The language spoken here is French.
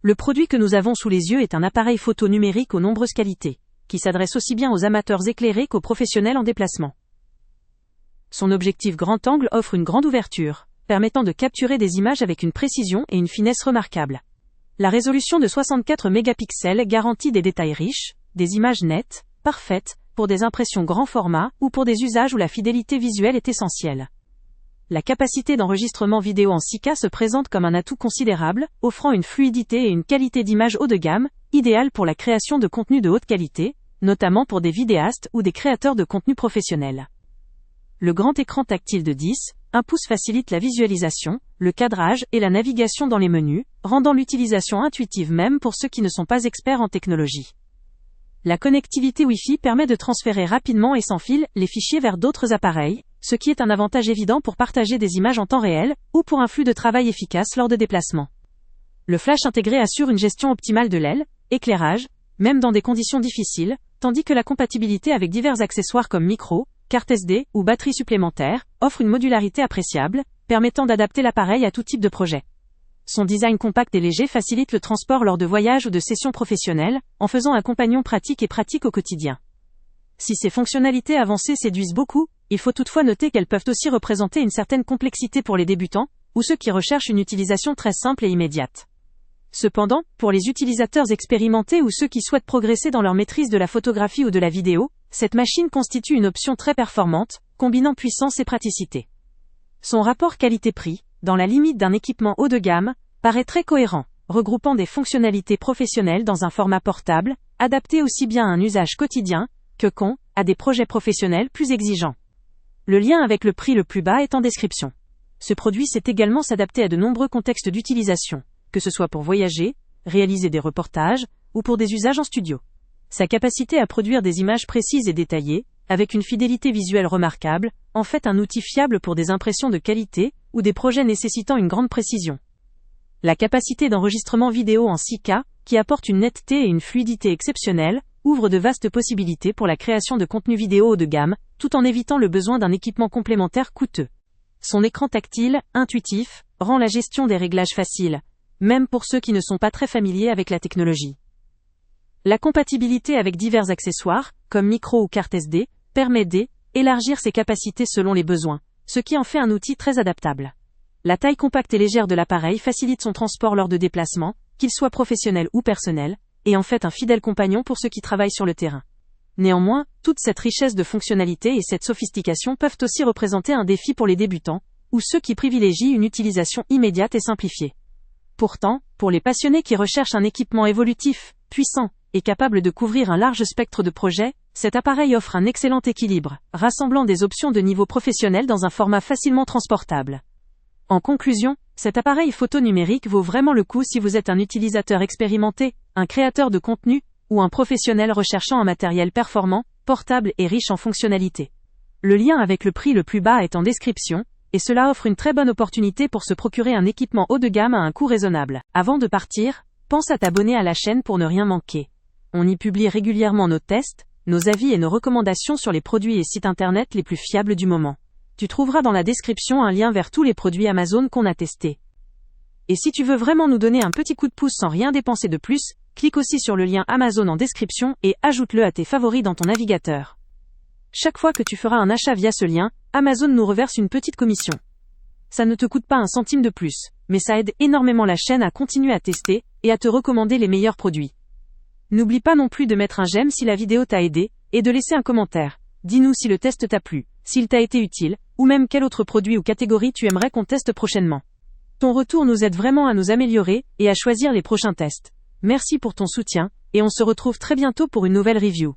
Le produit que nous avons sous les yeux est un appareil photo numérique aux nombreuses qualités, qui s'adresse aussi bien aux amateurs éclairés qu'aux professionnels en déplacement. Son objectif grand angle offre une grande ouverture, permettant de capturer des images avec une précision et une finesse remarquables. La résolution de 64 mégapixels garantit des détails riches, des images nettes, parfaites, pour des impressions grand format ou pour des usages où la fidélité visuelle est essentielle. La capacité d'enregistrement vidéo en 6K se présente comme un atout considérable, offrant une fluidité et une qualité d'image haut de gamme, idéale pour la création de contenu de haute qualité, notamment pour des vidéastes ou des créateurs de contenu professionnels. Le grand écran tactile de 10,1 pouces facilite la visualisation, le cadrage et la navigation dans les menus, rendant l'utilisation intuitive même pour ceux qui ne sont pas experts en technologie. La connectivité Wi-Fi permet de transférer rapidement et sans fil les fichiers vers d'autres appareils, ce qui est un avantage évident pour partager des images en temps réel ou pour un flux de travail efficace lors de déplacements. Le flash intégré assure une gestion optimale de l'aile, éclairage, même dans des conditions difficiles, tandis que la compatibilité avec divers accessoires comme micro, carte SD ou batterie supplémentaire offre une modularité appréciable, permettant d'adapter l'appareil à tout type de projet. Son design compact et léger facilite le transport lors de voyages ou de sessions professionnelles, en faisant un compagnon pratique au quotidien. Si ces fonctionnalités avancées séduisent beaucoup, il faut toutefois noter qu'elles peuvent aussi représenter une certaine complexité pour les débutants, ou ceux qui recherchent une utilisation très simple et immédiate. Cependant, pour les utilisateurs expérimentés ou ceux qui souhaitent progresser dans leur maîtrise de la photographie ou de la vidéo, cette machine constitue une option très performante, combinant puissance et praticité. Son rapport qualité-prix, dans la limite d'un équipement haut de gamme, paraît très cohérent, regroupant des fonctionnalités professionnelles dans un format portable, adapté aussi bien à un usage quotidien, à des projets professionnels plus exigeants. Le lien avec le prix le plus bas est en description. Ce produit sait également s'adapter à de nombreux contextes d'utilisation, que ce soit pour voyager, réaliser des reportages, ou pour des usages en studio. Sa capacité à produire des images précises et détaillées, avec une fidélité visuelle remarquable, en fait un outil fiable pour des impressions de qualité, ou des projets nécessitant une grande précision. La capacité d'enregistrement vidéo en 6K, qui apporte une netteté et une fluidité exceptionnelles, ouvre de vastes possibilités pour la création de contenu vidéo haut de gamme, tout en évitant le besoin d'un équipement complémentaire coûteux. Son écran tactile, intuitif, rend la gestion des réglages facile, même pour ceux qui ne sont pas très familiers avec la technologie. La compatibilité avec divers accessoires, comme micro ou carte SD, permet d'élargir ses capacités selon les besoins, ce qui en fait un outil très adaptable. La taille compacte et légère de l'appareil facilite son transport lors de déplacements, qu'il soit professionnel ou personnel, et en fait un fidèle compagnon pour ceux qui travaillent sur le terrain. Néanmoins, toute cette richesse de fonctionnalités et cette sophistication peuvent aussi représenter un défi pour les débutants, ou ceux qui privilégient une utilisation immédiate et simplifiée. Pourtant, pour les passionnés qui recherchent un équipement évolutif, puissant, et capable de couvrir un large spectre de projets, cet appareil offre un excellent équilibre, rassemblant des options de niveau professionnel dans un format facilement transportable. En conclusion, cet appareil photo numérique vaut vraiment le coup si vous êtes un utilisateur expérimenté, un créateur de contenu, ou un professionnel recherchant un matériel performant, portable et riche en fonctionnalités. Le lien avec le prix le plus bas est en description, et cela offre une très bonne opportunité pour se procurer un équipement haut de gamme à un coût raisonnable. Avant de partir, pense à t'abonner à la chaîne pour ne rien manquer. On y publie régulièrement nos tests, nos avis et nos recommandations sur les produits et sites internet les plus fiables du moment. Tu trouveras dans la description un lien vers tous les produits Amazon qu'on a testés. Et si tu veux vraiment nous donner un petit coup de pouce sans rien dépenser de plus, clique aussi sur le lien Amazon en description et ajoute-le à tes favoris dans ton navigateur. Chaque fois que tu feras un achat via ce lien, Amazon nous reverse une petite commission. Ça ne te coûte pas un centime de plus, mais ça aide énormément la chaîne à continuer à tester et à te recommander les meilleurs produits. N'oublie pas non plus de mettre un j'aime si la vidéo t'a aidé, et de laisser un commentaire. Dis-nous si le test t'a plu, s'il t'a été utile, ou même quel autre produit ou catégorie tu aimerais qu'on teste prochainement. Ton retour nous aide vraiment à nous améliorer et à choisir les prochains tests. Merci pour ton soutien, et on se retrouve très bientôt pour une nouvelle review.